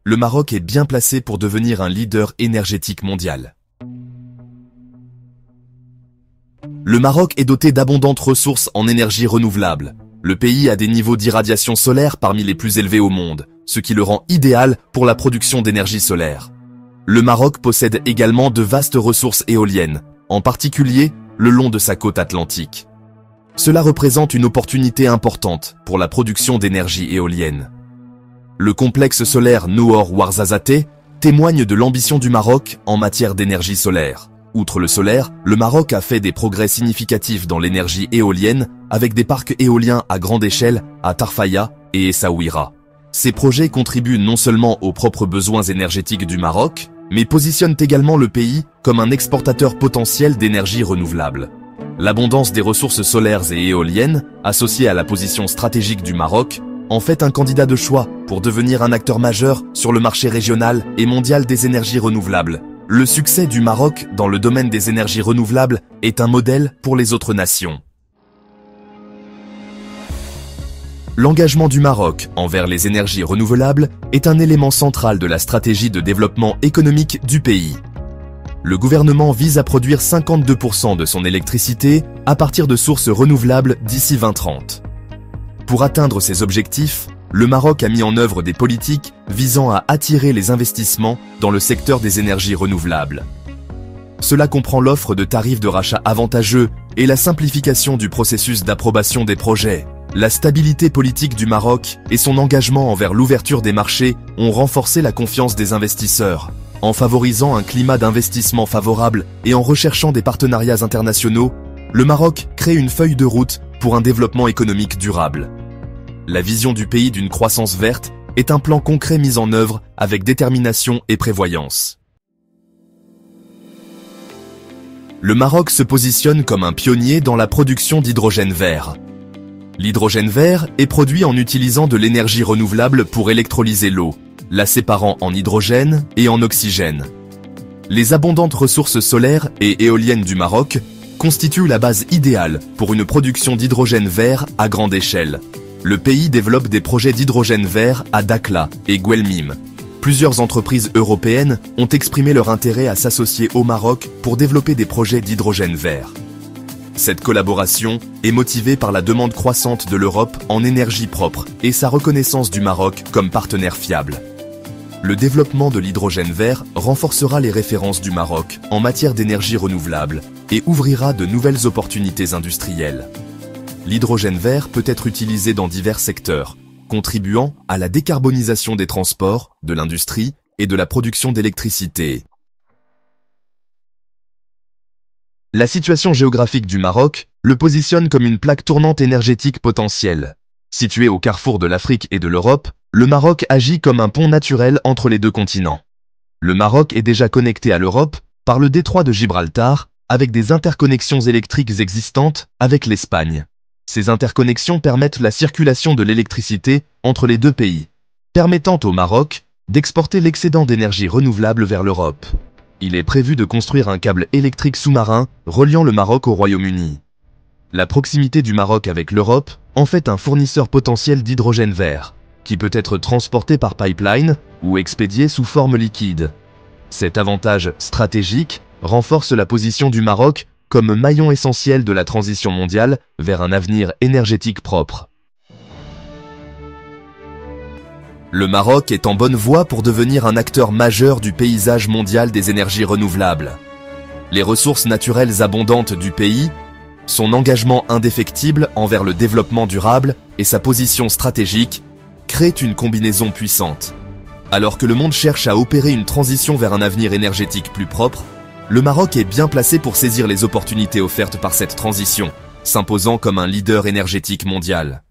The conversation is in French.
le Maroc est bien placé pour devenir un leader énergétique mondial. Le Maroc est doté d'abondantes ressources en énergie renouvelable. Le pays a des niveaux d'irradiation solaire parmi les plus élevés au monde, ce qui le rend idéal pour la production d'énergie solaire. Le Maroc possède également de vastes ressources éoliennes, en particulier le long de sa côte atlantique. Cela représente une opportunité importante pour la production d'énergie éolienne. Le complexe solaire Noor Ouarzazate témoigne de l'ambition du Maroc en matière d'énergie solaire. Outre le solaire, le Maroc a fait des progrès significatifs dans l'énergie éolienne avec des parcs éoliens à grande échelle à Tarfaya et Essaouira. Ces projets contribuent non seulement aux propres besoins énergétiques du Maroc, mais positionnent également le pays comme un exportateur potentiel d'énergie renouvelable. L'abondance des ressources solaires et éoliennes, associée à la position stratégique du Maroc, en fait un candidat de choix pour devenir un acteur majeur sur le marché régional et mondial des énergies renouvelables. Le succès du Maroc dans le domaine des énergies renouvelables est un modèle pour les autres nations. L'engagement du Maroc envers les énergies renouvelables est un élément central de la stratégie de développement économique du pays. Le gouvernement vise à produire 52% de son électricité à partir de sources renouvelables d'ici 2030. Pour atteindre ces objectifs, le Maroc a mis en œuvre des politiques visant à attirer les investissements dans le secteur des énergies renouvelables. Cela comprend l'offre de tarifs de rachat avantageux et la simplification du processus d'approbation des projets. La stabilité politique du Maroc et son engagement envers l'ouverture des marchés ont renforcé la confiance des investisseurs. En favorisant un climat d'investissement favorable et en recherchant des partenariats internationaux, le Maroc crée une feuille de route pour un développement économique durable. La vision du pays d'une croissance verte est un plan concret mis en œuvre avec détermination et prévoyance. Le Maroc se positionne comme un pionnier dans la production d'hydrogène vert. L'hydrogène vert est produit en utilisant de l'énergie renouvelable pour électrolyser l'eau, la séparant en hydrogène et en oxygène. Les abondantes ressources solaires et éoliennes du Maroc constituent la base idéale pour une production d'hydrogène vert à grande échelle. Le pays développe des projets d'hydrogène vert à Dakhla et Guelmim. Plusieurs entreprises européennes ont exprimé leur intérêt à s'associer au Maroc pour développer des projets d'hydrogène vert. Cette collaboration est motivée par la demande croissante de l'Europe en énergie propre et sa reconnaissance du Maroc comme partenaire fiable. Le développement de l'hydrogène vert renforcera les références du Maroc en matière d'énergie renouvelable et ouvrira de nouvelles opportunités industrielles. L'hydrogène vert peut être utilisé dans divers secteurs, contribuant à la décarbonisation des transports, de l'industrie et de la production d'électricité. La situation géographique du Maroc le positionne comme une plaque tournante énergétique potentielle. Situé au carrefour de l'Afrique et de l'Europe, le Maroc agit comme un pont naturel entre les deux continents. Le Maroc est déjà connecté à l'Europe par le détroit de Gibraltar, avec des interconnexions électriques existantes avec l'Espagne. Ces interconnexions permettent la circulation de l'électricité entre les deux pays, permettant au Maroc d'exporter l'excédent d'énergie renouvelable vers l'Europe. Il est prévu de construire un câble électrique sous-marin reliant le Maroc au Royaume-Uni. La proximité du Maroc avec l'Europe en fait un fournisseur potentiel d'hydrogène vert, qui peut être transporté par pipeline ou expédié sous forme liquide. Cet avantage stratégique renforce la position du Maroc comme maillon essentiel de la transition mondiale vers un avenir énergétique propre. Le Maroc est en bonne voie pour devenir un acteur majeur du paysage mondial des énergies renouvelables. Les ressources naturelles abondantes du pays, son engagement indéfectible envers le développement durable et sa position stratégique créent une combinaison puissante. Alors que le monde cherche à opérer une transition vers un avenir énergétique plus propre, le Maroc est bien placé pour saisir les opportunités offertes par cette transition, s'imposant comme un leader énergétique mondial.